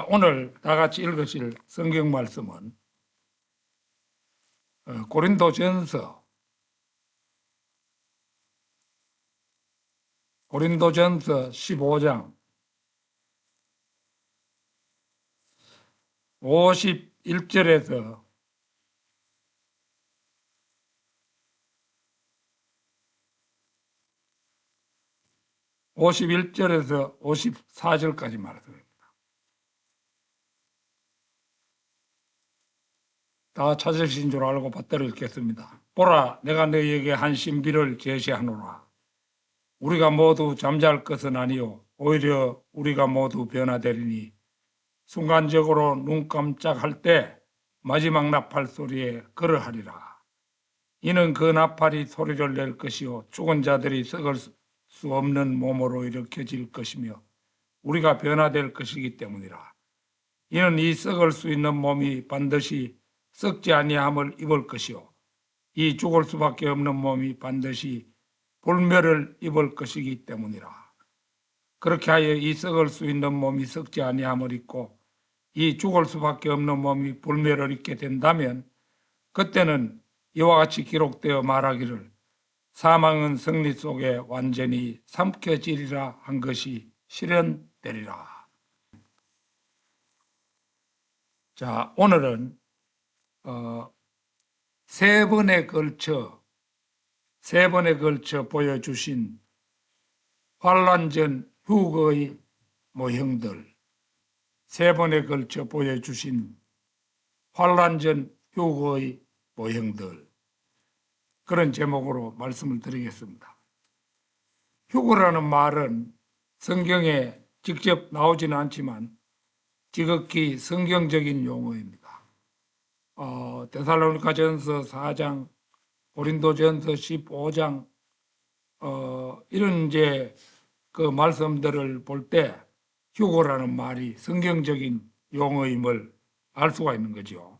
오늘 다 같이 읽으실 성경 말씀은 고린도전서 15장 51절에서 54절까지 말씀입니다. 다 찾으신 줄 알고 받들어 읽겠습니다. 보라, 내가 너희에게 한 신비를 제시하노라. 우리가 모두 잠잘 것은 아니요 오히려 우리가 모두 변화되리니 순간적으로 눈 깜짝할 때 마지막 나팔 소리에 그러하리라. 이는 그 나팔이 소리를 낼 것이요 죽은 자들이 썩을 수 없는 몸으로 일으켜질 것이며 우리가 변화될 것이기 때문이라. 이는 이 썩을 수 있는 몸이 반드시 썩지 아니함을 입을 것이요 이 죽을 수밖에 없는 몸이 반드시 불멸을 입을 것이기 때문이라. 그렇게 하여 이 썩을 수 있는 몸이 썩지 아니함을 입고 이 죽을 수밖에 없는 몸이 불멸을 입게 된다면 그때는 이와 같이 기록되어 말하기를 사망은 승리 속에 완전히 삼켜지리라 한 것이 실현되리라. 자, 오늘은 세 번에 걸쳐 보여주신 환란 전 휴거의 모형들, 세 번에 걸쳐 보여주신 환란 전 휴거의 모형들, 그런 제목으로 말씀을 드리겠습니다. 휴거라는 말은 성경에 직접 나오지는 않지만 지극히 성경적인 용어입니다. 데살로니가전서 4장, 고린도전서 15장 이런 이제 그 말씀들을 볼 때 휴거라는 말이 성경적인 용어임을 알 수가 있는 거죠.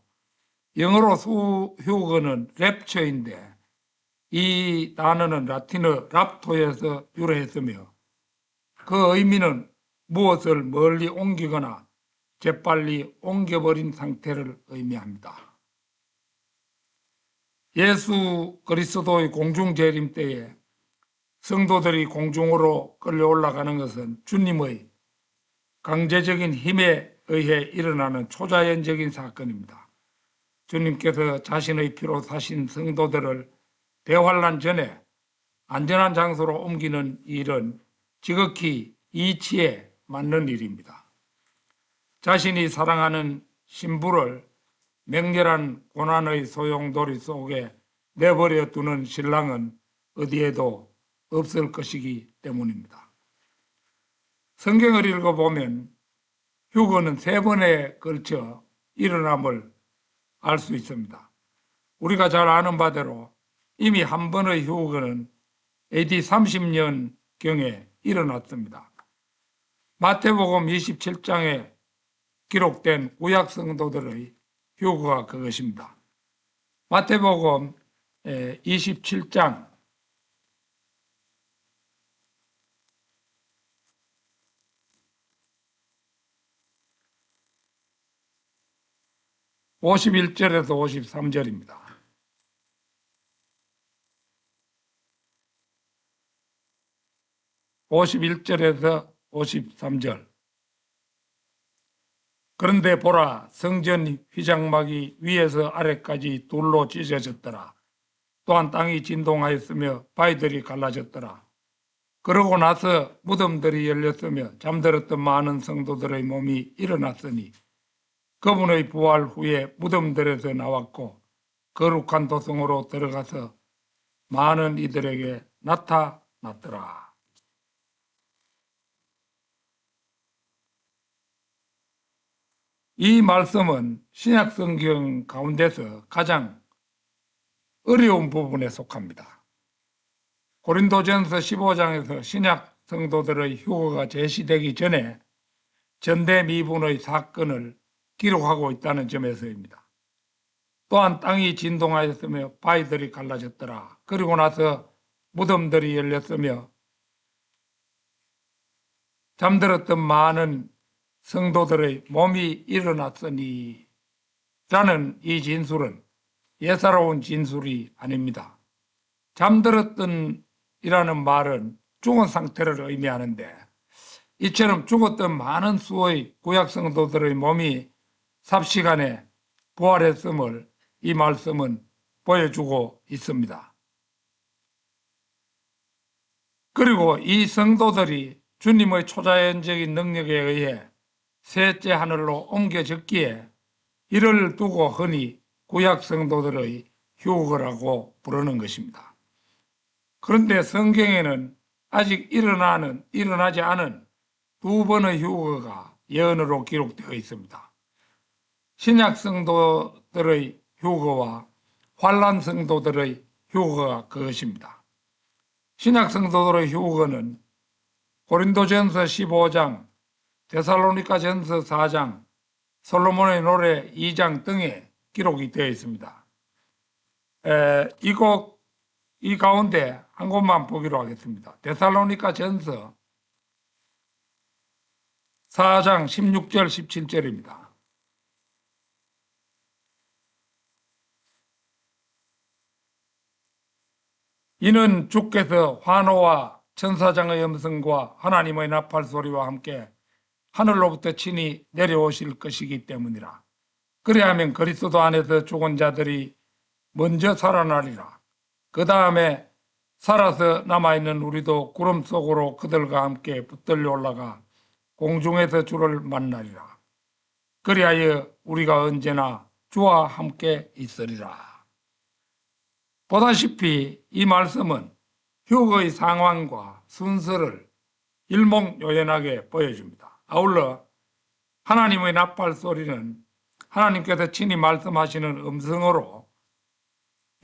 영어로 휴거는 랩처인데 이 단어는 라틴어 랍토에서 유래했으며 그 의미는 무엇을 멀리 옮기거나 재빨리 옮겨버린 상태를 의미합니다. 예수 그리스도의 공중재림 때에 성도들이 공중으로 끌려 올라가는 것은 주님의 강제적인 힘에 의해 일어나는 초자연적인 사건입니다. 주님께서 자신의 피로 사신 성도들을 대환란 전에 안전한 장소로 옮기는 일은 지극히 이치에 맞는 일입니다. 자신이 사랑하는 신부를 맹렬한 고난의 소용돌이 속에 내버려 두는 신랑은 어디에도 없을 것이기 때문입니다. 성경을 읽어보면 휴거는 세 번에 걸쳐 일어남을 알 수 있습니다. 우리가 잘 아는 바대로 이미 한 번의 휴거는 AD 30년경에 일어났습니다. 마태복음 27장에 기록된 구약 성도들의 휴거가 그것입니다. 마태복음 27장 51절에서 53절입니다. 51절에서 53절. 그런데 보라, 성전 휘장막이 위에서 아래까지 둘로 찢어졌더라. 또한 땅이 진동하였으며 바위들이 갈라졌더라. 그러고 나서 무덤들이 열렸으며 잠들었던 많은 성도들의 몸이 일어났으니 그분의 부활 후에 무덤들에서 나왔고 거룩한 도성으로 들어가서 많은 이들에게 나타났더라. 이 말씀은 신약 성경 가운데서 가장 어려운 부분에 속합니다. 고린도전서 15장에서 신약 성도들의 휴거가 제시되기 전에 전대미분의 사건을 기록하고 있다는 점에서입니다. 또한 땅이 진동하였으며 바위들이 갈라졌더라. 그리고 나서 무덤들이 열렸으며 잠들었던 많은 성도들의 몸이 일어났으니 라는 이 진술은 예사로운 진술이 아닙니다. 잠들었던 이라는 말은 죽은 상태를 의미하는데 이처럼 죽었던 많은 수의 구약 성도들의 몸이 삽시간에 부활했음을 이 말씀은 보여주고 있습니다. 그리고 이 성도들이 주님의 초자연적인 능력에 의해 셋째 하늘로 옮겨졌기에 이를 두고 흔히 구약 성도들의 휴거라고 부르는 것입니다. 그런데 성경에는 아직 일어나지 않은 두 번의 휴거가 예언으로 기록되어 있습니다. 신약 성도들의 휴거와 환란 성도들의 휴거가 그것입니다. 신약 성도들의 휴거는 고린도전서 15장, 데살로니가전서 4장, 솔로몬의 노래 2장 등에 기록이 되어 있습니다. 이 가운데 한 곳만 보기로 하겠습니다. 데살로니가전서 4장 16절 17절입니다. 이는 주께서 환호와 천사장의 음성과 하나님의 나팔 소리와 함께 하늘로부터 친히 내려오실 것이기 때문이라. 그리하면 그리스도 안에서 죽은 자들이 먼저 살아나리라. 그 다음에 살아서 남아있는 우리도 구름 속으로 그들과 함께 붙들려 올라가 공중에서 주를 만나리라. 그리하여 우리가 언제나 주와 함께 있으리라. 보다시피 이 말씀은 휴거의 상황과 순서를 일목요연하게 보여줍니다. 아울러 하나님의 나팔 소리는 하나님께서 친히 말씀하시는 음성으로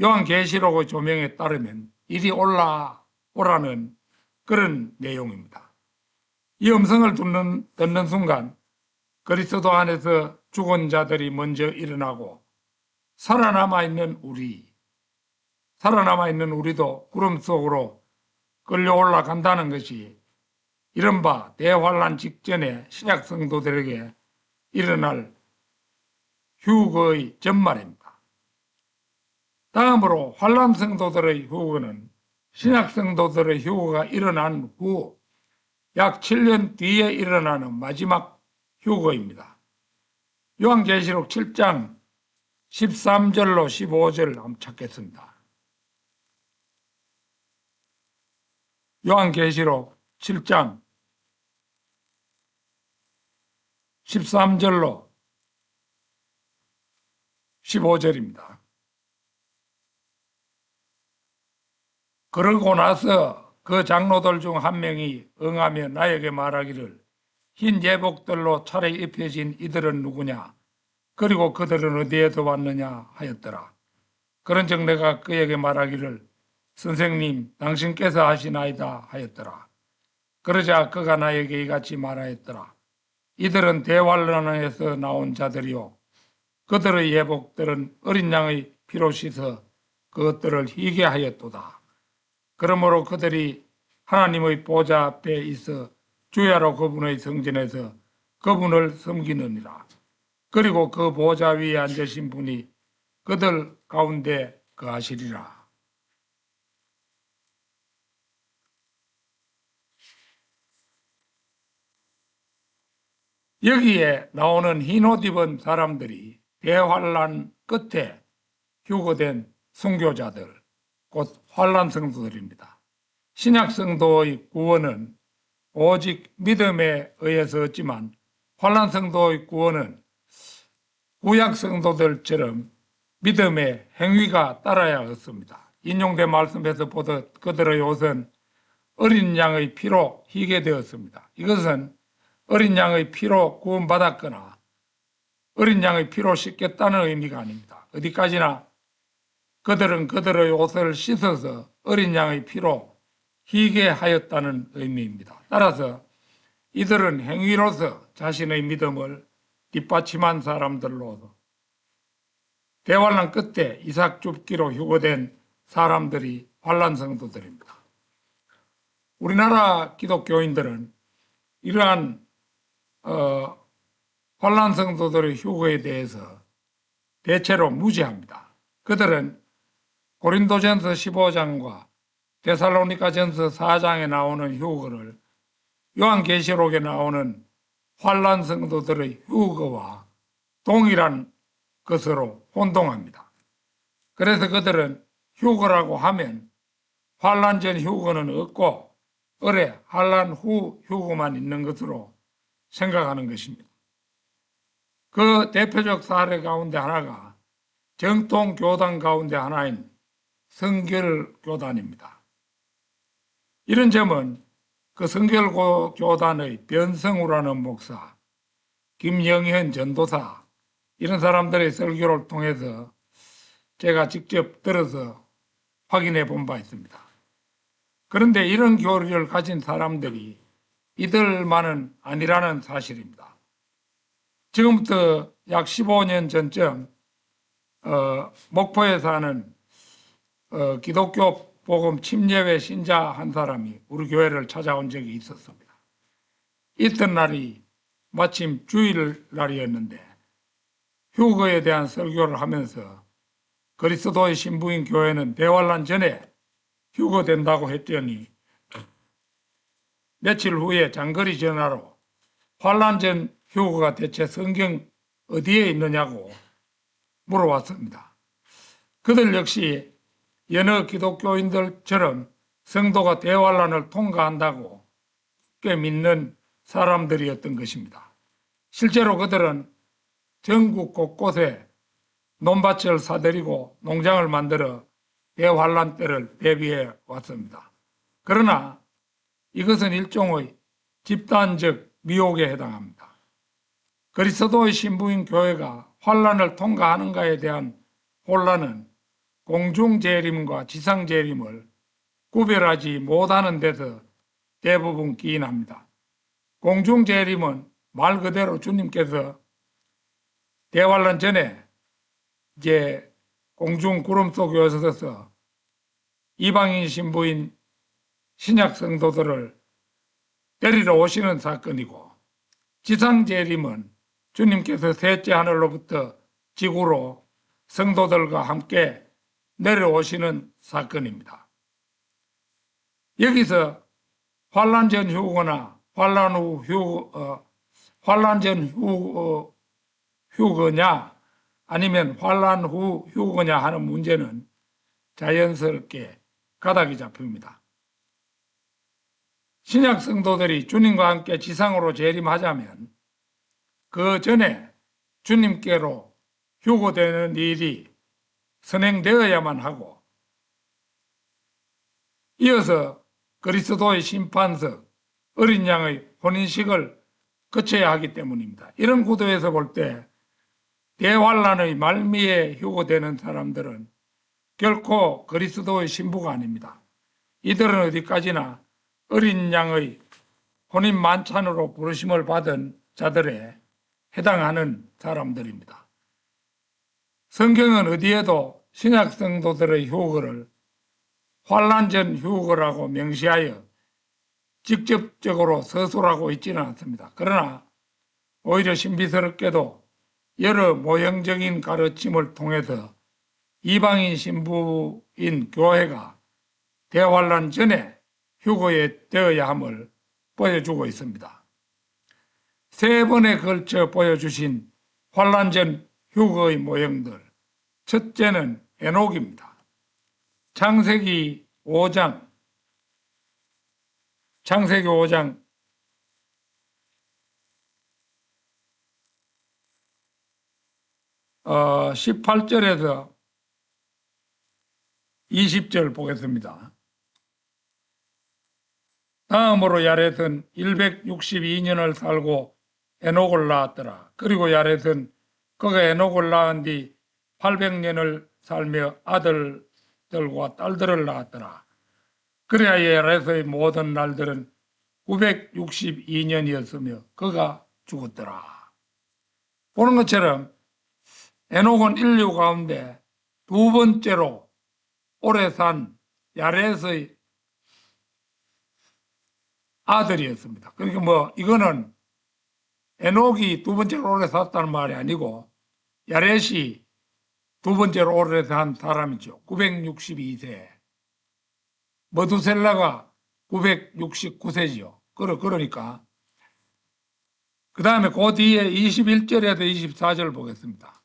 요한계시록의 조명에 따르면 이리 올라오라는 그런 내용입니다. 이 음성을 듣는 순간 그리스도 안에서 죽은 자들이 먼저 일어나고 살아남아 있는 우리도 구름 속으로 끌려 올라간다는 것이 이른바 대환란 직전에 신약 성도들에게 일어날 휴거의 전말입니다. 다음으로 환란 성도들의 휴거는 신약 성도들의 휴거가 일어난 후 약 7년 뒤에 일어나는 마지막 휴거입니다. 요한계시록 7장 13절로 15절 한번 찾겠습니다. 요한계시록 7장 13절로 15절입니다. 그러고 나서 그 장로들 중 한 명이 응하며 나에게 말하기를 흰 예복들로 차례 입혀진 이들은 누구냐? 그리고 그들은 어디에서 왔느냐 하였더라. 그런즉 내가 그에게 말하기를 선생님 당신께서 하시나이다 하였더라. 그러자 그가 나에게 이같이 말하였더라. 이들은 대환란에서 나온 자들이요 그들의 예복들은 어린 양의 피로 씻어 그것들을 희게 하였도다. 그러므로 그들이 하나님의 보좌 앞에 있어 주야로 그분의 성전에서 그분을 섬기느니라. 그리고 그 보좌 위에 앉으신 분이 그들 가운데 거하시리라. 여기에 나오는 흰옷 입은 사람들이 대환란 끝에 휴거된 순교자들, 곧 환란 성도들입니다. 신약 성도의 구원은 오직 믿음에 의해서였지만 환란 성도의 구원은 구약 성도들처럼 믿음의 행위가 따라야 했습니다. 인용된 말씀에서 보듯 그들의 옷은 어린 양의 피로 희게 되었습니다. 이것은 어린 양의 피로 구원받았거나 어린 양의 피로 씻겠다는 의미가 아닙니다. 어디까지나 그들은 그들의 옷을 씻어서 어린 양의 피로 희게 하였다는 의미입니다. 따라서 이들은 행위로서 자신의 믿음을 뒷받침한 사람들로서 대환란 끝에 이삭 줍기로 휴거된 사람들이 환란 성도들입니다. 우리나라 기독교인들은 이러한 환란 성도들의 휴거에 대해서 대체로 무지합니다. 그들은 고린도전서 15장과 데살로니가전서 4장에 나오는 휴거를 요한계시록에 나오는 환란 성도들의 휴거와 동일한 것으로 혼동합니다. 그래서 그들은 휴거라고 하면 환란 전 휴거는 없고 을에 환란 후 휴거만 있는 것으로 생각하는 것입니다. 그 대표적 사례 가운데 하나가 정통 교단 가운데 하나인 성결교단입니다. 이런 점은 그 성결교단의 변성우라는 목사, 김영현 전도사 이런 사람들의 설교를 통해서 제가 직접 들어서 확인해 본 바 있습니다. 그런데 이런 교리를 가진 사람들이 이들만은 아니라는 사실입니다. 지금부터 약 15년 전쯤 목포에 사는 기독교 복음 침례회 신자 한 사람이 우리 교회를 찾아온 적이 있었습니다. 이튿날이 마침 주일날이었는데 휴거에 대한 설교를 하면서 그리스도의 신부인 교회는 대환란 전에 휴거된다고 했더니 며칠 후에 장거리 전화로 환란 전 휴거가 대체 성경 어디에 있느냐고 물어왔습니다. 그들 역시 여느 기독교인들처럼 성도가 대환란을 통과한다고 꽤 믿는 사람들이었던 것입니다. 실제로 그들은 전국 곳곳에 논밭을 사들이고 농장을 만들어 대환란 때를 대비해 왔습니다. 그러나 이것은 일종의 집단적 미혹에 해당합니다. 그리스도의 신부인 교회가 환란을 통과하는가에 대한 혼란은 공중재림과 지상재림을 구별하지 못하는 데서 대부분 기인합니다. 공중재림은 말 그대로 주님께서 대환란 전에 이제 공중 구름 속에 오셔서 이방인 신부인 신약 성도들을 데리러 오시는 사건이고, 지상재림은 주님께서 셋째 하늘로부터 지구로 성도들과 함께 내려오시는 사건입니다. 여기서 환란 전 휴거나 환란 후 환란 전 휴거냐 아니면 환란 후 휴거냐 하는 문제는 자연스럽게 가닥이 잡힙니다. 신약 성도들이 주님과 함께 지상으로 재림하자면 그 전에 주님께로 휴거되는 일이 선행되어야만 하고, 이어서 그리스도의 심판석 어린 양의 혼인식을 거쳐야 하기 때문입니다. 이런 구도에서 볼 때 대환란의 말미에 휴거되는 사람들은 결코 그리스도의 신부가 아닙니다. 이들은 어디까지나 어린 양의 혼인 만찬으로 부르심을 받은 자들에 해당하는 사람들입니다. 성경은 어디에도 신약 성도들의 휴거를 환란 전 휴거라고 명시하여 직접적으로 서술하고 있지는 않습니다. 그러나 오히려 신비스럽게도 여러 모형적인 가르침을 통해서 이방인 신부인 교회가 대환란 전에 휴거에 되어야 함을 보여주고 있습니다. 세 번에 걸쳐 보여주신 환란 전 휴거의 모형들, 첫째는 에녹입니다. 창세기 5장 18절에서 20절 보겠습니다. 다음으로 야렛은 162년을 살고 에녹을 낳았더라. 그리고 야렛은 그가 에녹을 낳은 뒤 800년을 살며 아들들과 딸들을 낳았더라. 그래야 야렛의 모든 날들은 962년이었으며 그가 죽었더라. 보는 것처럼 에녹은 인류 가운데 두 번째로 오래 산 야렛의 아들이었습니다. 그러니까 이거는 에녹이 두 번째로 오래 살았다는 말이 아니고 야렛이 두 번째로 오래 산 사람이죠. 962세. 머두셀라가 969세지요. 그러니까 그 다음에 그 뒤에 21절에서 24절 보겠습니다.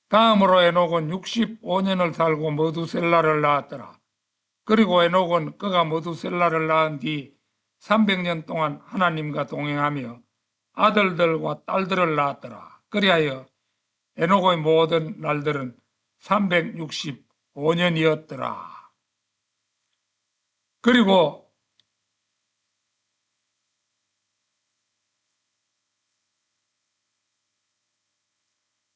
다음으로 에녹은 65년을 살고 머두셀라를 낳았더라. 그리고 에녹은 그가 머두셀라를 낳은 뒤 300년 동안 하나님과 동행하며 아들들과 딸들을 낳았더라. 그리하여 에녹의 모든 날들은 365년이었더라. 그리고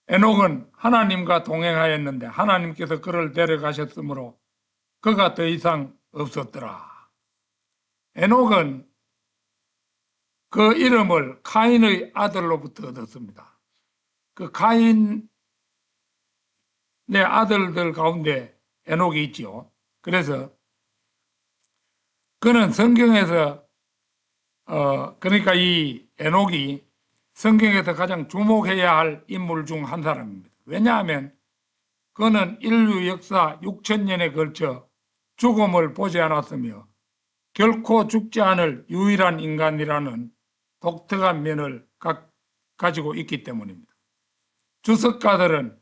에녹은 하나님과 동행하였는데 하나님께서 그를 데려가셨으므로 그가 더 이상 없었더라. 에녹은 그 이름을 카인의 아들로부터 얻었습니다. 그 카인의 아들들 가운데 에녹이 있지요. 그래서 그는 성경에서 그러니까 이 에녹이 성경에서 가장 주목해야 할 인물 중 한 사람입니다. 왜냐하면 그는 인류 역사 6천년에 걸쳐 죽음을 보지 않았으며 결코 죽지 않을 유일한 인간이라는 독특한 면을 가지고 있기 때문입니다. 주석가들은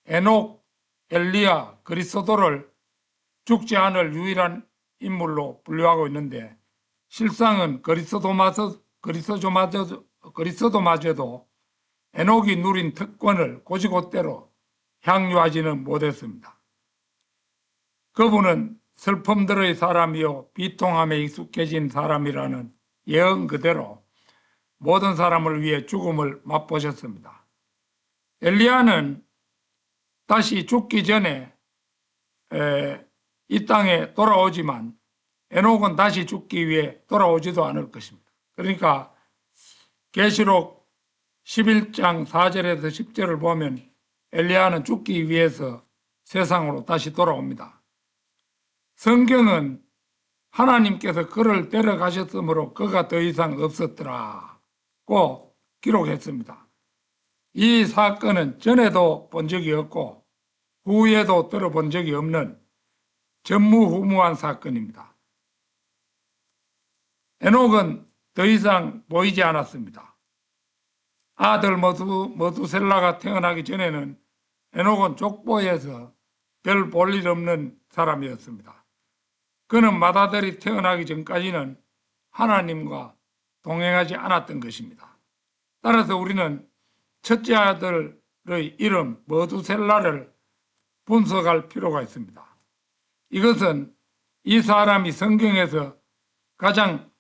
에녹, 엘리야, 그리스도를 죽지 않을 유일한 인물로 분류하고 있는데 실상은 그리스도마저도 에녹이 누린 특권을 곧이곧대로 향유하지는 못했습니다. 그분은 슬픔들의 사람이요 비통함에 익숙해진 사람이라는 예언 그대로 모든 사람을 위해 죽음을 맛보셨습니다. 엘리야는 다시 죽기 전에 이 땅에 돌아오지만 에녹은 다시 죽기 위해 돌아오지도 않을 것입니다. 그러니까 계시록 11장 4절에서 10절을 보면 엘리야는 죽기 위해서 세상으로 다시 돌아옵니다. 성경은 하나님께서 그를 데려가셨으므로 그가 더 이상 없었더라고 기록했습니다. 이 사건은 전에도 본 적이 없고 후에도 들어본 적이 없는 전무후무한 사건입니다. 에녹은 더 이상 보이지 않았습니다. 아들 머두셀라가 태어나기 전에는 에녹은 족보에서 별 볼 일 없는 사람이었습니다. 그는 맏아들이 태어나기 전까지는 하나님과 동행하지 않았던 것입니다. 따라서 우리는 첫째 아들의 이름 머두셀라를 분석할 필요가 있습니다. 이것은 이 사람이 성경에서 가장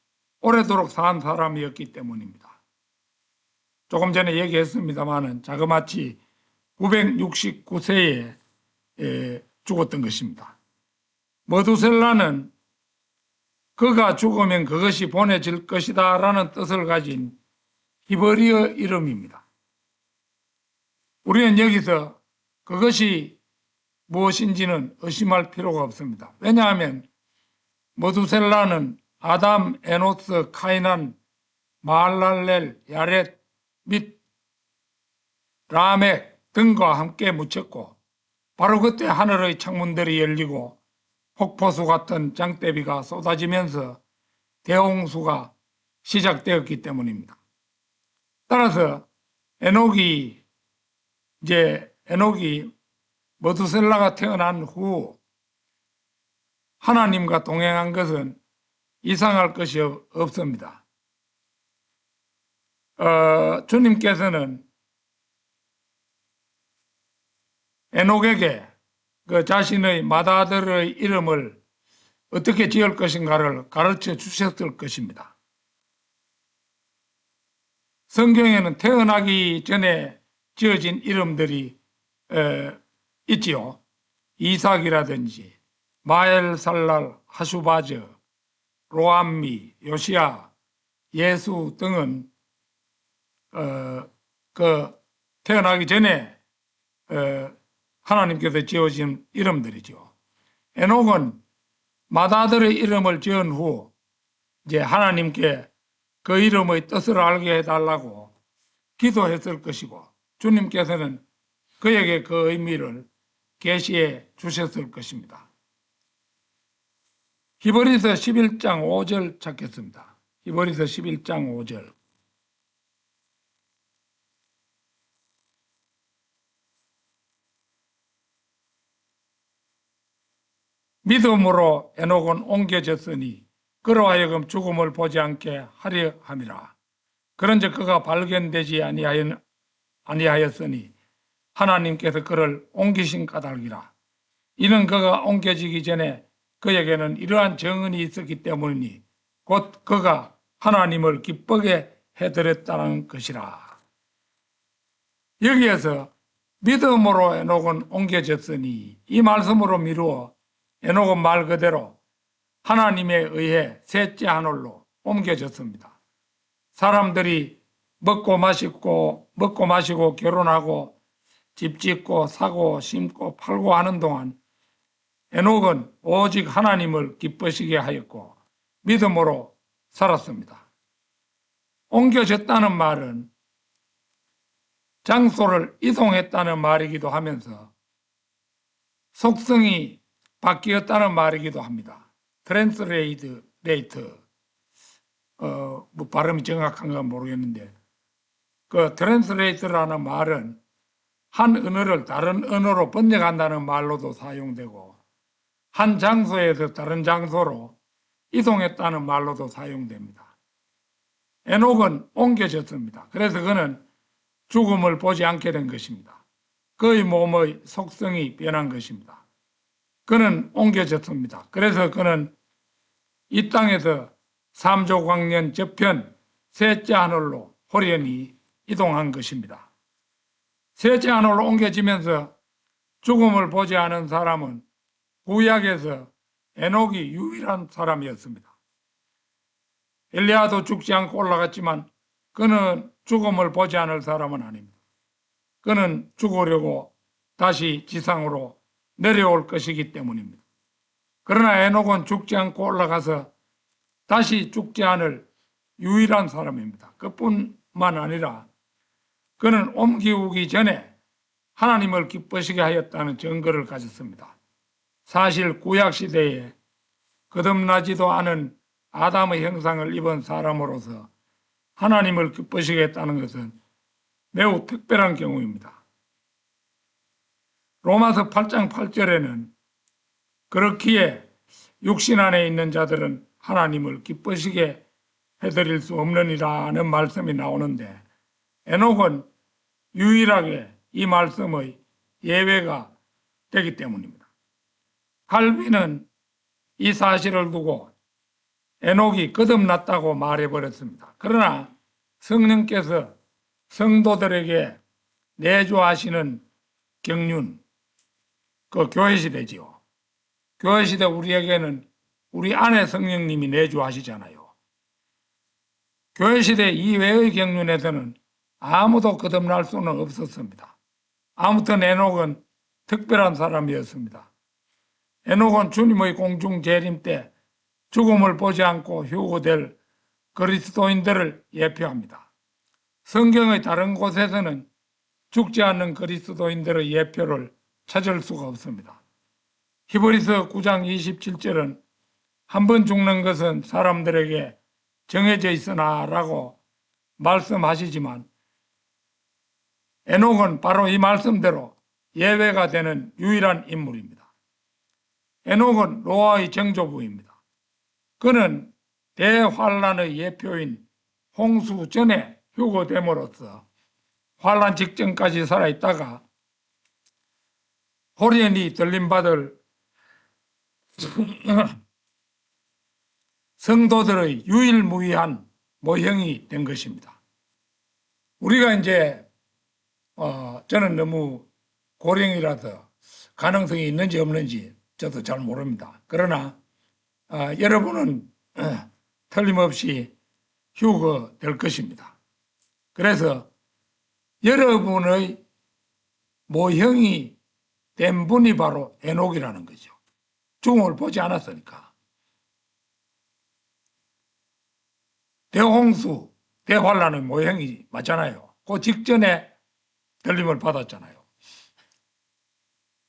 오래도록 산 사람이었기 때문입니다. 조금 전에 얘기했습니다마는 자그마치 969세에 죽었던 것입니다. 머두셀라는 그가 죽으면 그것이 보내질 것이다 라는 뜻을 가진 히브리어 이름입니다. 우리는 여기서 그것이 무엇인지는 의심할 필요가 없습니다. 왜냐하면 머두셀라는 아담, 에노스, 카이난, 마할랄렐, 야렛 및 라멕 등과 함께 묻혔고 바로 그때 하늘의 창문들이 열리고 폭포수 같은 장대비가 쏟아지면서 대홍수가 시작되었기 때문입니다. 따라서 에녹이 머두셀라가 태어난 후 하나님과 동행한 것은 이상할 것이 없습니다. 주님께서는 에녹에게 그 자신의 맏아들의 이름을 어떻게 지을 것인가를 가르쳐 주셨을 것입니다. 성경에는 태어나기 전에 지어진 이름들이 있지요. 이삭이라든지 마엘살랄, 하슈바저, 로암미, 요시야, 예수 등은 태어나기 전에 하나님께서 지어진 이름들이죠. 에녹은 맏아들의 이름을 지은 후 이제 하나님께 그 이름의 뜻을 알게 해달라고 기도했을 것이고 주님께서는 그에게 그 의미를 계시해 주셨을 것입니다. 히브리서 11장 5절 찾겠습니다. 히브리서 11장 5절. 믿음으로 에녹은 옮겨졌으니 그로 하여금 죽음을 보지 않게 하려 함이라. 그런즉 그가 발견되지 아니하였으니 하나님께서 그를 옮기신 까닭이라. 이는 그가 옮겨지기 전에 그에게는 이러한 정은이 있었기 때문이니 곧 그가 하나님을 기쁘게 해드렸다는 것이라. 여기에서 믿음으로 에녹은 옮겨졌으니 이 말씀으로 미루어 에녹은 말 그대로 하나님에 의해 셋째 하늘로 옮겨졌습니다. 사람들이 먹고 마시고 결혼하고 집 짓고 사고 심고 팔고 하는 동안 에녹은 오직 하나님을 기쁘시게 하였고 믿음으로 살았습니다. 옮겨졌다는 말은 장소를 이동했다는 말이기도 하면서 속성이 바뀌었다는 말이기도 합니다. 트랜스레이트, 뭐 발음이 정확한가 모르겠는데 그 트랜스레이트라는 말은 한 언어를 다른 언어로 번역한다는 말로도 사용되고 한 장소에서 다른 장소로 이동했다는 말로도 사용됩니다. 에녹은 옮겨졌습니다. 그래서 그는 죽음을 보지 않게 된 것입니다. 그의 몸의 속성이 변한 것입니다. 그는 옮겨졌습니다. 그래서 그는 이 땅에서 삼조광년 저편 셋째 하늘로 호련히 이동한 것입니다. 셋째 하늘로 옮겨지면서 죽음을 보지 않은 사람은 구약에서 에녹이 유일한 사람이었습니다. 엘리야도 죽지 않고 올라갔지만 그는 죽음을 보지 않을 사람은 아닙니다. 그는 죽으려고 다시 지상으로 내려올 것이기 때문입니다. 그러나 에녹은 죽지 않고 올라가서 다시 죽지 않을 유일한 사람입니다. 그뿐만 아니라 그는 옮기우기 전에 하나님을 기쁘시게 하였다는 증거를 가졌습니다. 사실 구약시대에 거듭나지도 않은 아담의 형상을 입은 사람으로서 하나님을 기쁘시게 했다는 것은 매우 특별한 경우입니다. 로마서 8장 8절에는 그렇기에 육신 안에 있는 자들은 하나님을 기쁘시게 해드릴 수 없느니라는 말씀이 나오는데 에녹은 유일하게 이 말씀의 예외가 되기 때문입니다. 칼빈은 이 사실을 두고 에녹이 거듭났다고 말해버렸습니다. 그러나 성령께서 성도들에게 내주하시는 경륜, 그 교회시대지요. 교회시대 우리에게는 우리 안에 성령님이 내주하시잖아요. 교회시대 이외의 경륜에서는 아무도 거듭날 수는 없었습니다. 아무튼 에녹은 특별한 사람이었습니다. 에녹은 주님의 공중 재림 때 죽음을 보지 않고 휴거될 그리스도인들을 예표합니다. 성경의 다른 곳에서는 죽지 않는 그리스도인들의 예표를 찾을 수가 없습니다. 히브리서 9장 27절은 한 번 죽는 것은 사람들에게 정해져 있으나 라고 말씀하시지만 에녹은 바로 이 말씀대로 예외가 되는 유일한 인물입니다. 에녹은 노아의 정조부입니다. 그는 대환란의 예표인 홍수 전에 휴거됨으로써 환란 직전까지 살아있다가 호련히 들림받을 성도들의 유일무이한 모형이 된 것입니다. 우리가 이제 저는 너무 고령이라서 가능성이 있는지 없는지 저도 잘 모릅니다. 그러나 여러분은 틀림없이 휴거될 것입니다. 그래서 여러분의 모형이 된 분이 바로 에녹이라는 거죠. 죽음을 보지 않았으니까. 대홍수, 대환란의 모형이 맞잖아요. 그 직전에 들림을 받았잖아요.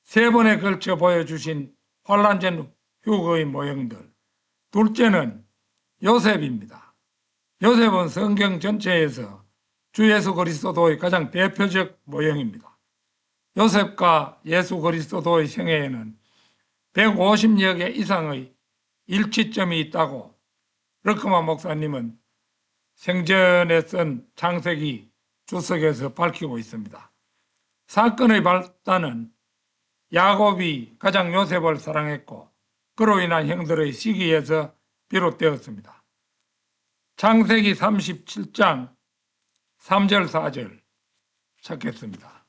세 번에 걸쳐 보여주신 환란전 휴거의 모형들. 둘째는 요셉입니다. 요셉은 성경 전체에서 주 예수 그리스도의 가장 대표적 모형입니다. 요셉과 예수 그리스도의 생애에는 150여 개 이상의 일치점이 있다고 르크만 목사님은 생전에 쓴 창세기 주석에서 밝히고 있습니다. 사건의 발단은 야곱이 가장 요셉을 사랑했고 그로 인한 형들의 시기에서 비롯되었습니다. 창세기 37장 3절 4절 찾겠습니다.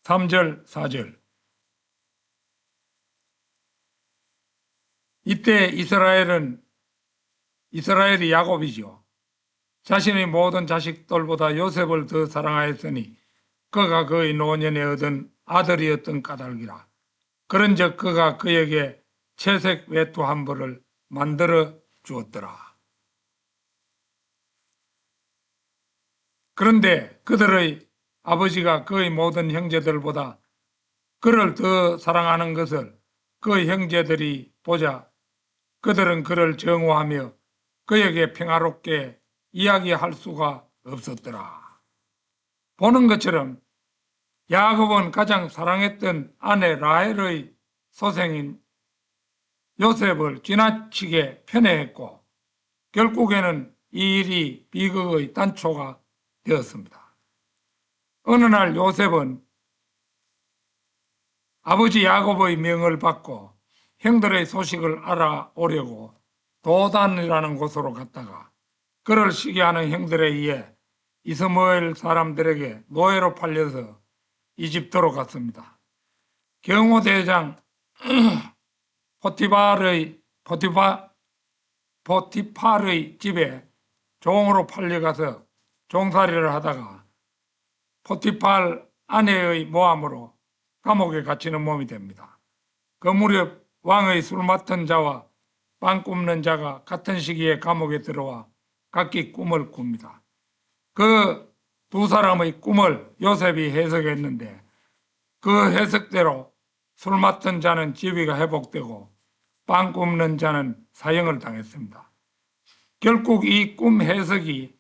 3절 4절 이때 이스라엘이 야곱이죠. 자신의 모든 자식들보다 요셉을 더 사랑하였으니 그가 그의 노년에 얻은 아들이었던 까닭이라. 그런즉 그가 그에게 채색 외투 한 벌을 만들어 주었더라. 그런데 그들의 아버지가 그의 모든 형제들보다 그를 더 사랑하는 것을 그 형제들이 보자 그들은 그를 정오하며 그에게 평화롭게 이야기할 수가 없었더라. 보는 것처럼 야곱은 가장 사랑했던 아내 라헬의 소생인 요셉을 지나치게 편애했고 결국에는 이 일이 비극의 단초가 되었습니다. 어느 날 요셉은 아버지 야곱의 명을 받고 형들의 소식을 알아오려고 도단이라는 곳으로 갔다가 그를 시기하는 형들에 의해 이스마엘 사람들에게 노예로 팔려서 이집트로 갔습니다. 경호대장 포티팔의 집에 종으로 팔려가서 종살이를 하다가 포티팔 아내의 모함으로 감옥에 갇히는 몸이 됩니다. 그 무렵 왕의 술 맡은 자와 빵 굽는 자가 같은 시기에 감옥에 들어와 각기 꿈을 꿉니다. 그 두 사람의 꿈을 요셉이 해석했는데 그 해석대로 술 맡은 자는 지위가 회복되고 빵 굽는 자는 사형을 당했습니다. 결국 이 꿈 해석이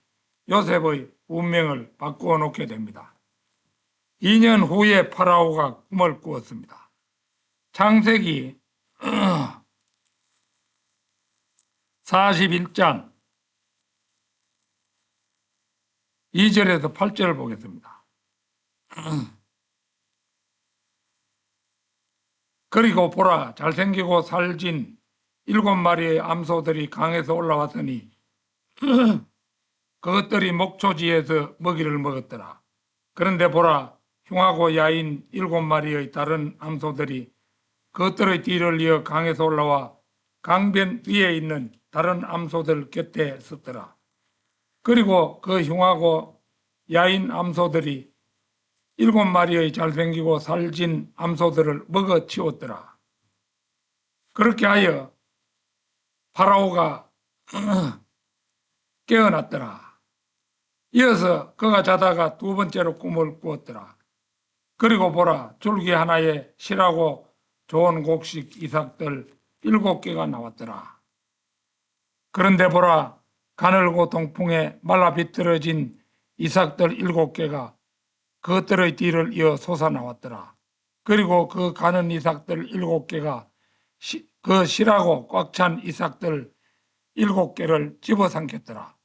요셉의 운명을 바꾸어 놓게 됩니다. 2년 후에 파라오가 꿈을 꾸었습니다. 창세기 41장 2절에서 8절을 보겠습니다. 그리고 보라, 잘생기고 살진 7마리의 암소들이 강에서 올라왔으니 그것들이 목초지에서 먹이를 먹었더라. 그런데 보라, 흉하고 야인 7마리의 다른 암소들이 그것들의 뒤를 이어 강에서 올라와 강변 위에 있는 다른 암소들 곁에 섰더라. 그리고 그 흉하고 야인 암소들이 7마리의 잘생기고 살진 암소들을 먹어치웠더라. 그렇게 하여 파라오가 깨어났더라. 이어서 그가 자다가 두 번째로 꿈을 꾸었더라. 그리고 보라, 줄기 하나에 실하고 좋은 곡식 이삭들 7개가 나왔더라. 그런데 보라, 가늘고 동풍에 말라 비틀어진 이삭들 7개가 그것들의 뒤를 이어 솟아나왔더라. 그리고 그 가는 이삭들 7개가 그 실하고 꽉 찬 이삭들 7개를 집어삼켰더라.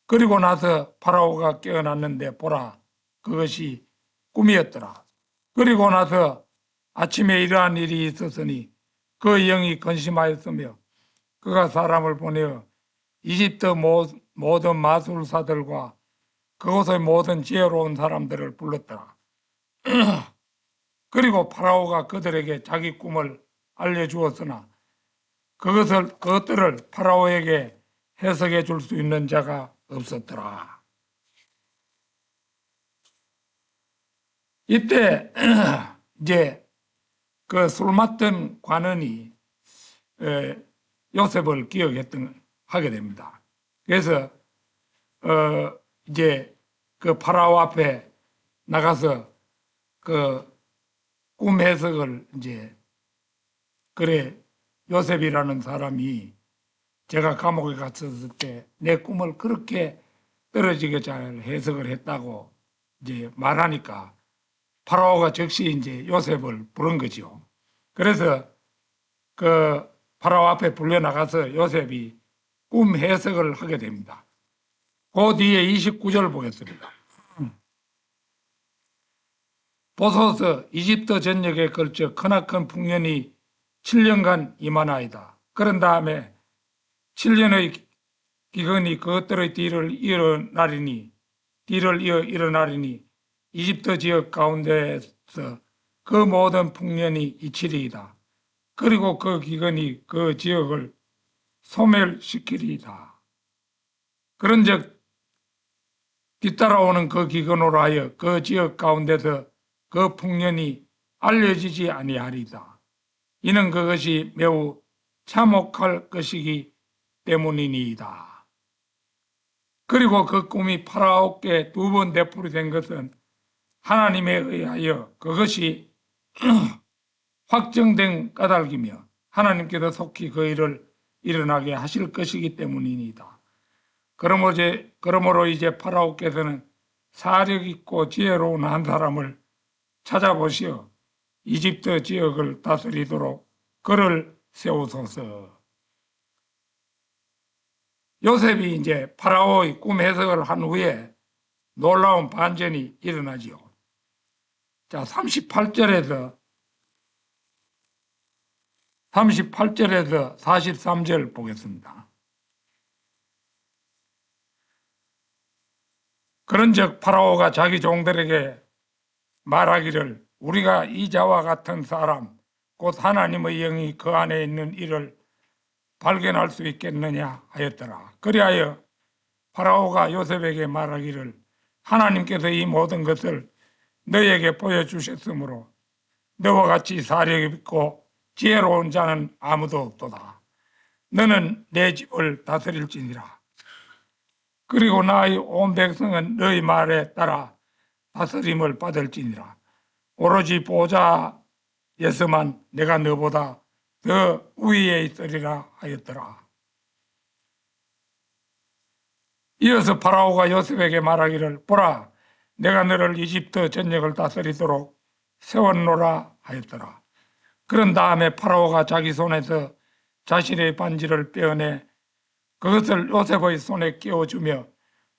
그리고 나서 파라오가 깨어났는데 보라, 그것이 꿈이었더라. 그리고 나서 아침에 이러한 일이 있었으니 그 영이 근심하였으며 그가 사람을 보내어 이집트 모든 마술사들과 그곳의 모든 지혜로운 사람들을 불렀더라. 그리고 파라오가 그들에게 자기 꿈을 알려주었으나 그것들을 파라오에게 해석해 줄 수 있는 자가 없었더라. 이때 이제 그 술 맡은 관원이 요셉을 기억했던 하게 됩니다. 그래서 이제 그 파라오 앞에 나가서 그 꿈 해석을 이제 그래 요셉이라는 사람이 제가 감옥에 갇혔을 때 내 꿈을 그렇게 떨어지게 잘 해석을 했다고 이제 말하니까 파라오가 즉시 이제 요셉을 부른 거죠. 그래서 그 파라오 앞에 불려 나가서 요셉이 꿈 해석을 하게 됩니다. 그 뒤에 29절 보겠습니다. 보소서 이집트 전역에 걸쳐 크나큰 풍년이 7년간 임하나이다. 그런 다음에 7년의 기근이 그것들의 뒤를 이어 일어나리니 이집트 지역 가운데서 그 모든 풍년이 이치리이다. 그리고 그 기근이 그 지역을 소멸시키리이다. 그런즉 뒤따라오는 그 기근으로 하여 그 지역 가운데서 그 풍년이 알려지지 아니하리이다. 이는 그것이 매우 참혹할 것이기 때문이니이다. 그리고 그 꿈이 파라오께 2번 되풀이된 것은 하나님에 의하여 그것이 확정된 까닭이며 하나님께서 속히 그 일을 일어나게 하실 것이기 때문이니이다. 그러므로 이제 파라오께서는 사력 있고 지혜로운 한 사람을 찾아보시어 이집트 지역을 다스리도록 그를 세우소서. 요셉이 이제 파라오의 꿈 해석을 한 후에 놀라운 반전이 일어나지요. 자, 38절에서 43절 보겠습니다. 그런즉 파라오가 자기 종들에게 말하기를 우리가 이 자와 같은 사람 곧 하나님의 영이 그 안에 있는 이를 발견할 수 있겠느냐 하였더라. 그리하여 파라오가 요셉에게 말하기를 하나님께서 이 모든 것을 너에게 보여주셨으므로 너와 같이 사력 있고 지혜로운 자는 아무도 없도다. 너는 내 집을 다스릴지니라. 그리고 나의 온 백성은 너의 말에 따라 다스림을 받을지니라. 오로지 보좌에서만 내가 너보다 더 위에 있으리라 하였더라. 이어서 파라오가 요셉에게 말하기를 보라 내가 너를 이집트 전역을 다스리도록 세웠노라 하였더라. 그런 다음에 파라오가 자기 손에서 자신의 반지를 빼어내 그것을 요셉의 손에 끼워주며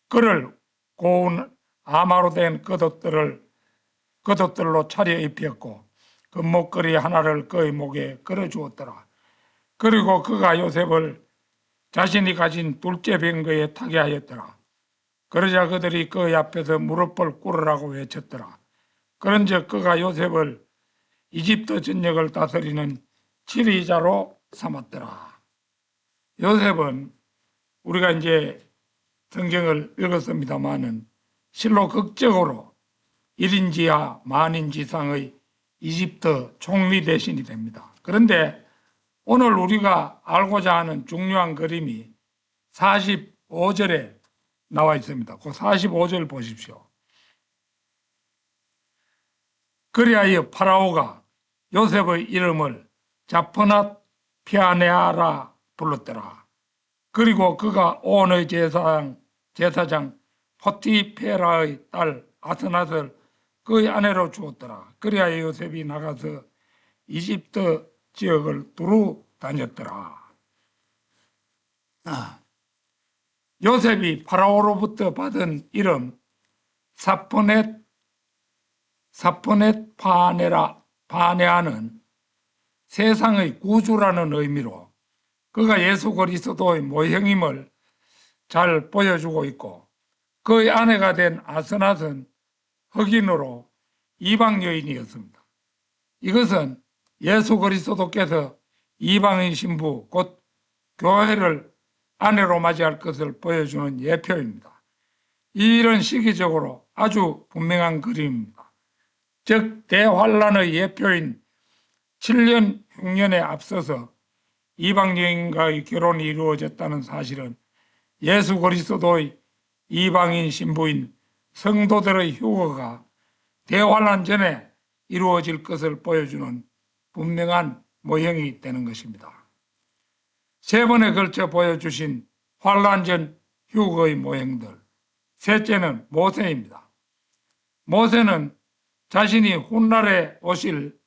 그를 고운 아마로 된 겉옷들로 차려 입혔고 금목걸이 하나를 그의 목에 걸어주었더라. 그리고 그가 요셉을 자신이 가진 둘째 병거에 타게 하였더라. 그러자 그들이 그의 앞에서 무릎을 꿇으라고 외쳤더라. 그런즉 그가 요셉을 이집트 전역을 다스리는 지휘자로 삼았더라. 요셉은 우리가 이제 성경을 읽었습니다마는 실로 극적으로 1인지하 만인지상의 이집트 총리 대신이 됩니다. 그런데 오늘 우리가 알고자 하는 중요한 그림이 45절에 나와 있습니다. 그 45절 보십시오. 그리하여 파라오가 요셉의 이름을 자포낫 피아네아라 불렀더라. 그리고 그가 온의 제사장 포티페라의 딸 아스낫을 그의 아내로 주었더라. 그리하여 요셉이 나가서 이집트 지역을 두루 다녔더라. 요셉이 파라오로부터 받은 이름 사포넷 파네아는 세상의 구주라는 의미로 그가 예수 그리스도의 모형임을 잘 보여주고 있고 그의 아내가 된 아스낫은 흑인으로 이방 여인이었습니다. 이것은 예수 그리스도께서 이방인 신부 곧 교회를 아내로 맞이할 것을 보여주는 예표입니다. 이런 시기적으로 아주 분명한 그림입니다. 즉 대환란의 예표인 7년 흉년에 앞서서 이방 여인과의 결혼이 이루어졌다는 사실은 예수 그리스도의 이방인 신부인 성도들의 휴거가 대환란 전에 이루어질 것을 보여주는 분명한 모형이 되는 것입니다. 세 번에 걸쳐 보여주신 환란 전 휴거의 모형들. 셋째는 모세입니다. 모세는 자신이 훗날에 오실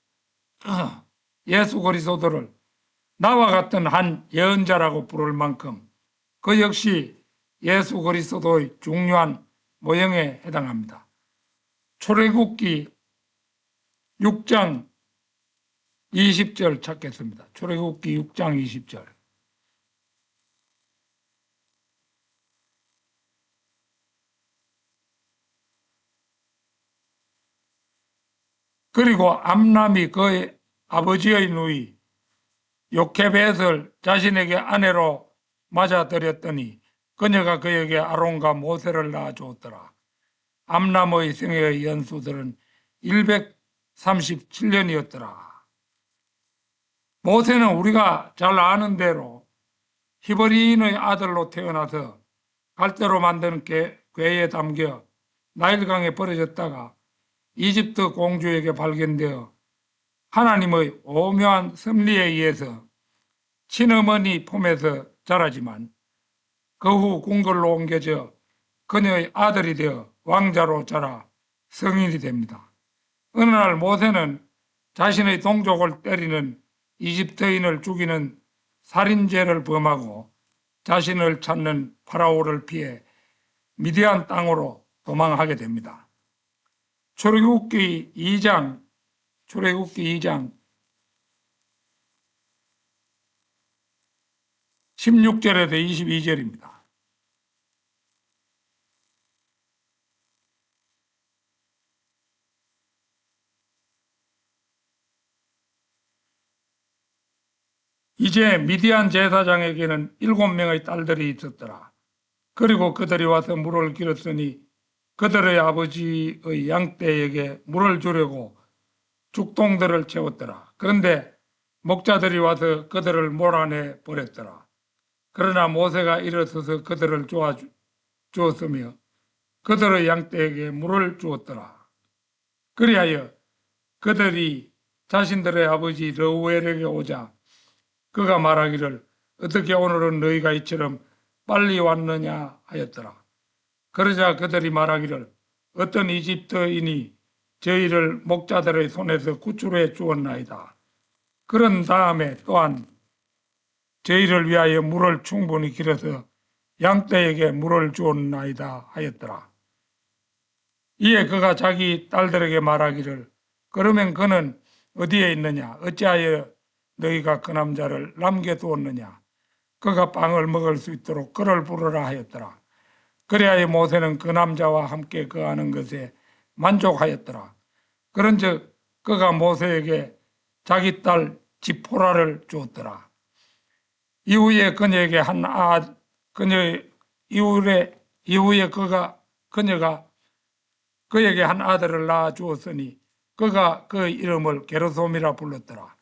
예수 그리스도를 나와 같은 한 예언자라고 부를 만큼 그 역시 예수 그리스도의 중요한 모형에 해당합니다. 출애굽기 6장 20절 찾겠습니다. 출애굽기 6장 20절. 그리고 암람이 그의 아버지의 누이 요케벳을 자신에게 아내로 맞아들였더니 그녀가 그에게 아론과 모세를 낳아주었더라. 암람의 생애의 연수들은 137년이었더라. 모세는 우리가 잘 아는 대로 히브리인의 아들로 태어나서 갈대로 만든 궤에 담겨 나일강에 버려졌다가 이집트 공주에게 발견되어 하나님의 오묘한 섭리에 의해서 친어머니 품에서 자라지만 그 후 궁궐로 옮겨져 그녀의 아들이 되어 왕자로 자라 성인이 됩니다. 어느 날 모세는 자신의 동족을 때리는 이집트인을 죽이는 살인죄를 범하고 자신을 찾는 파라오를 피해 미디안 땅으로 도망하게 됩니다. 출애굽기 2장 16절에서 22절입니다. 이제 미디안 제사장에게는 7명의 딸들이 있었더라. 그리고 그들이 와서 물을 길었으니 그들의 아버지의 양떼에게 물을 주려고 죽동들을 채웠더라. 그런데 목자들이 와서 그들을 몰아내 버렸더라. 그러나 모세가 일어서서 그들을 주었으며 그들의 양떼에게 물을 주었더라. 그리하여 그들이 자신들의 아버지 르우엘에게 오자 그가 말하기를 어떻게 오늘은 너희가 이처럼 빨리 왔느냐 하였더라. 그러자 그들이 말하기를 어떤 이집트인이 저희를 목자들의 손에서 구출해 주었나이다. 그런 다음에 또한 저희를 위하여 물을 충분히 길어서 양떼에게 물을 주었나이다 하였더라. 이에 그가 자기 딸들에게 말하기를 그러면 그는 어디에 있느냐? 어찌하여 너희가 그 남자를 남겨두었느냐? 그가 빵을 먹을 수 있도록 그를 부르라 하였더라. 그리하여 모세는 그 남자와 함께 거하는 것에 만족하였더라. 그런즉 그가 모세에게 자기 딸 지포라를 주었더라. 이후에 그녀에게 그녀가 그에게 한 아들을 낳아 주었으니 그가 그 이름을 게르솜이라 불렀더라.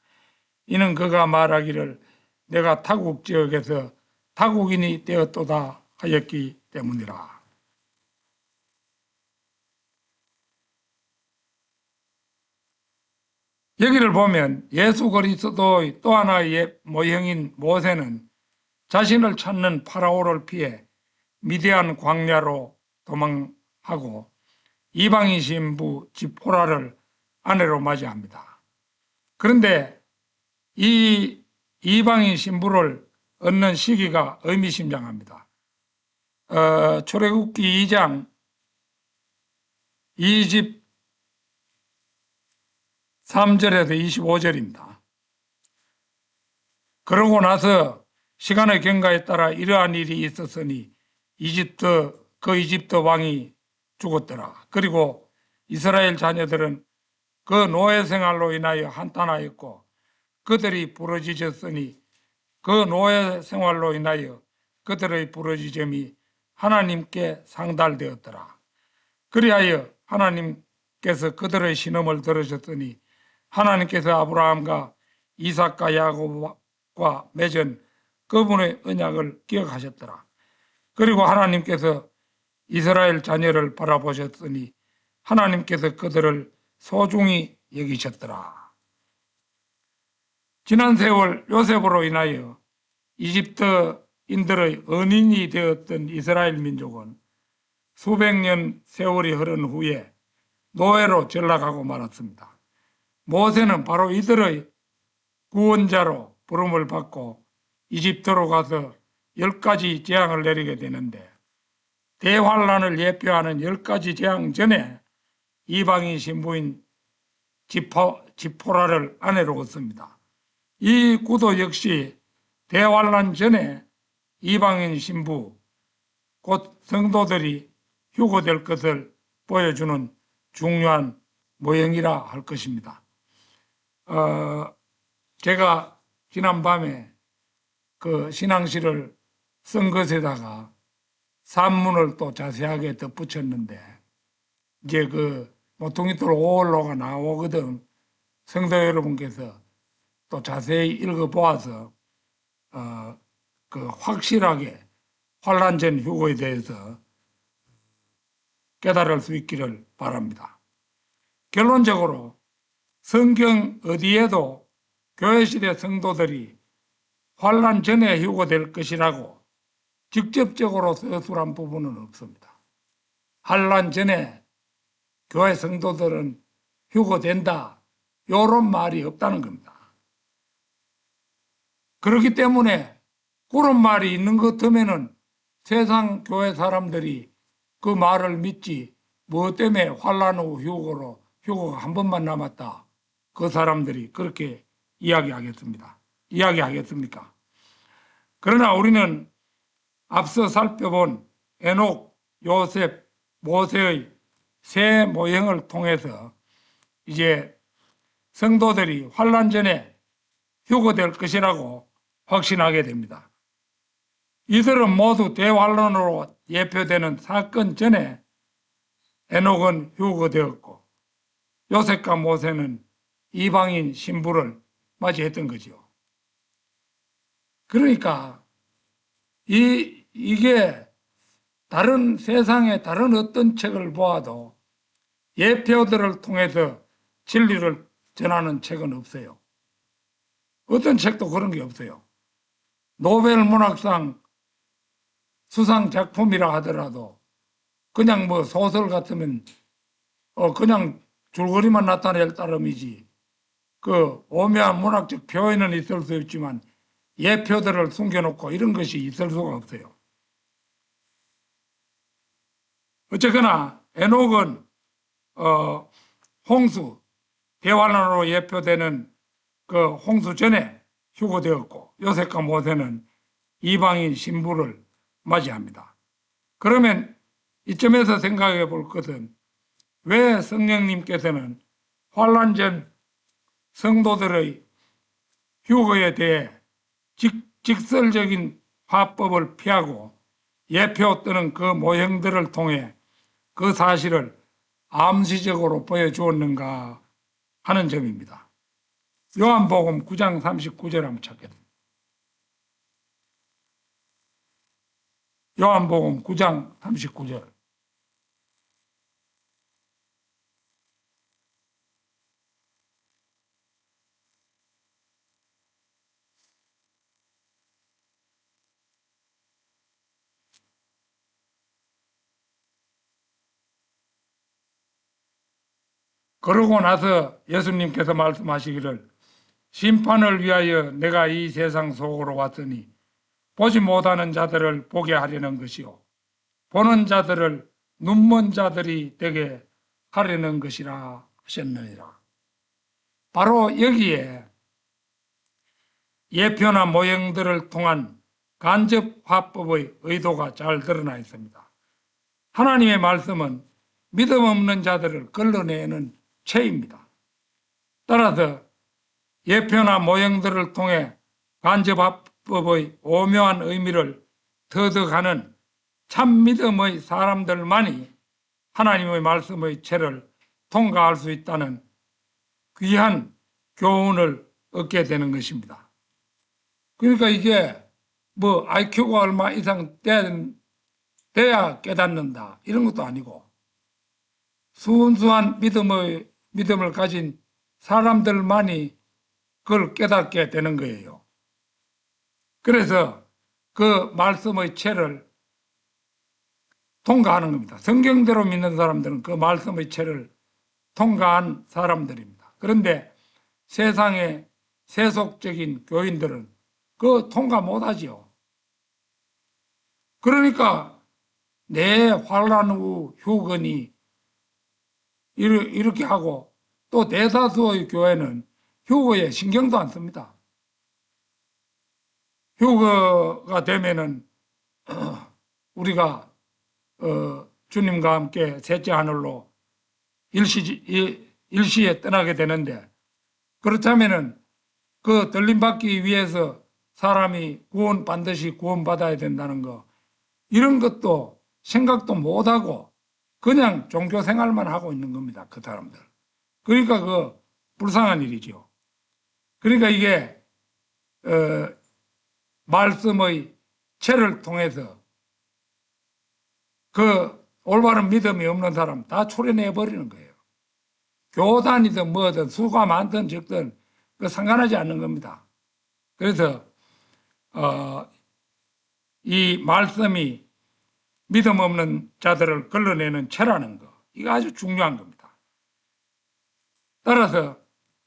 이는 그가 말하기를 내가 타국 지역에서 타국인이 되었도다 하였기 때문이라. 여기를 보면 예수 그리스도의 또 하나의 모형인 모세는 자신을 찾는 파라오를 피해 미디안 광야로 도망하고 이방인 신부 지포라를 아내로 맞이합니다. 그런데 이 이방인 신부를 얻는 시기가 의미심장합니다. 출애굽기 2장 23절에서 25절입니다. 그러고 나서 시간의 경과에 따라 이러한 일이 있었으니 이집트 왕이 죽었더라. 그리고 이스라엘 자녀들은 그 노예 생활로 인하여 한탄하였고 그들이 부러지셨으니 그 노예 생활로 인하여 그들의 부러지점이 하나님께 상달되었더라. 그리하여 하나님께서 그들의 신음을 들으셨으니 하나님께서 아브라함과 이삭과 맺은 그분의 언약을 기억하셨더라. 그리고 하나님께서 이스라엘 자녀를 바라보셨으니 하나님께서 그들을 소중히 여기셨더라. 지난 세월 요셉으로 인하여 이집트인들의 은인이 되었던 이스라엘 민족은 수백 년 세월이 흐른 후에 노예로 전락하고 말았습니다. 모세는 바로 이들의 구원자로 부름을 받고 이집트로 가서 10가지 재앙을 내리게 되는데, 대환란을 예표하는 10가지 재앙 전에 이방인 신부인 지포라를 아내로 얻습니다. 이 구도 역시 대환란 전에 이방인 신부, 곧 성도들이 휴거될 것을 보여주는 중요한 모형이라 할 것입니다. 제가 지난밤에 그 신앙시를 쓴 것에다가 산문을 또 자세하게 덧붙였는데, 이제 그 모퉁이돌 5월로가 나오거든. 성도 여러분께서 또 자세히 읽어보아서 그 확실하게 환란 전 휴거에 대해서 깨달을 수 있기를 바랍니다. 결론적으로 성경 어디에도 교회시대 성도들이 환란 전에 휴거될 것이라고 직접적으로 서술한 부분은 없습니다. 환란 전에 교회 성도들은 휴거된다, 이런 말이 없다는 겁니다. 그렇기 때문에 그런 말이 있는 것 같으면은 세상 교회 사람들이 그 말을 믿지, 뭐 때문에 환란 후 휴거가 한 번만 남았다, 그 사람들이 그렇게 이야기하겠습니까? 그러나 우리는 앞서 살펴본 에녹, 요셉, 모세의 세 모형을 통해서 이제 성도들이 환란 전에 휴거될 것이라고 확신하게 됩니다. 이들은 모두 대환란으로 예표되는 사건 전에 에녹은 휴거되었고 요셉과 모세는 이방인 신부를 맞이했던 거죠. 그러니까 이게 다른 세상의 다른 어떤 책을 보아도 예표들을 통해서 진리를 전하는 책은 없어요. 어떤 책도 그런 게 없어요. 노벨 문학상 수상 작품이라 하더라도 그냥 뭐 소설 같으면 그냥 줄거리만 나타낼 따름이지, 그 오묘한 문학적 표현은 있을 수 있지만 예표들을 숨겨놓고 이런 것이 있을 수가 없어요. 어쨌거나 에녹은 홍수, 대환란으로 예표되는 그 홍수 전에 휴거되었고 요셉과 모세는 이방인 신부를 맞이합니다. 그러면 이점에서 생각해 볼 것은, 왜 성령님께서는 환란 전 성도들의 휴거에 대해 직설적인 화법을 피하고 예표 또는 그 모형들을 통해 그 사실을 암시적으로 보여주었는가 하는 점입니다. 요한복음 9장 39절 한번 찾겠습니다. 요한복음 9장 39절. 그러고 나서 예수님께서 말씀하시기를, 심판을 위하여 내가 이 세상 속으로 왔으니 보지 못하는 자들을 보게 하려는 것이요 보는 자들을 눈먼 자들이 되게 하려는 것이라 하셨느니라. 바로 여기에 예표나 모형들을 통한 간접 화법의 의도가 잘 드러나 있습니다. 하나님의 말씀은 믿음 없는 자들을 걸러내는 채입니다. 따라서 예표나 모형들을 통해 간접 화법의 오묘한 의미를 터득하는 참 믿음의 사람들만이 하나님의 말씀의 채를 통과할 수 있다는 귀한 교훈을 얻게 되는 것입니다. 그러니까 이게 뭐 IQ가 얼마 이상 돼야 깨닫는다 이런 것도 아니고 순수한 믿음을 가진 사람들만이 그걸 깨닫게 되는 거예요. 그래서 그 말씀의 체를 통과하는 겁니다. 성경대로 믿는 사람들은 그 말씀의 체를 통과한 사람들입니다. 그런데 세상의 세속적인 교인들은 그 통과 못하지요. 그러니까 내 환란 후 휴건이 이렇게 하고 또 대다수의 교회는 휴거에 신경도 안 씁니다. 휴거가 되면은 우리가 주님과 함께 셋째 하늘로 일시에 떠나게 되는데 그렇다면은 그 들림받기 위해서 사람이 반드시 구원받아야 된다는 거 이런 것도 생각도 못하고 그냥 종교 생활만 하고 있는 겁니다. 그 사람들. 그러니까 그 불쌍한 일이죠. 그러니까 이게 말씀의 체를 통해서 그 올바른 믿음이 없는 사람 다 초래내 버리는 거예요. 교단이든 뭐든 수가 많든 적든 그 상관하지 않는 겁니다. 그래서 이 말씀이 믿음 없는 자들을 걸러내는 체라는 거 이거 아주 중요한 겁니다. 따라서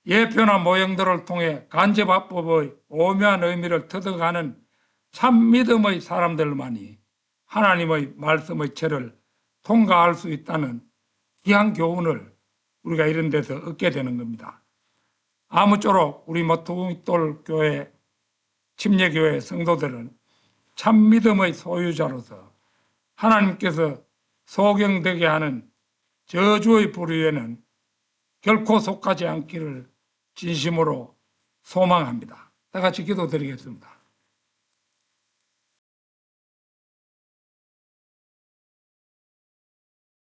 예표나 모형들을 통해 간접화법의 오묘한 의미를 터득하는 참 믿음의 사람들만이 하나님의 말씀의 체를 통과할 수 있다는 귀한 교훈을 우리가 이런 데서 얻게 되는 겁니다. 아무쪼록 우리 모퉁이돌 교회, 침례교회 성도들은 참 믿음의 소유자로서 하나님께서 소경되게 하는 저주의 부류에는 결코 속하지 않기를 진심으로 소망합니다. 다 같이 기도드리겠습니다.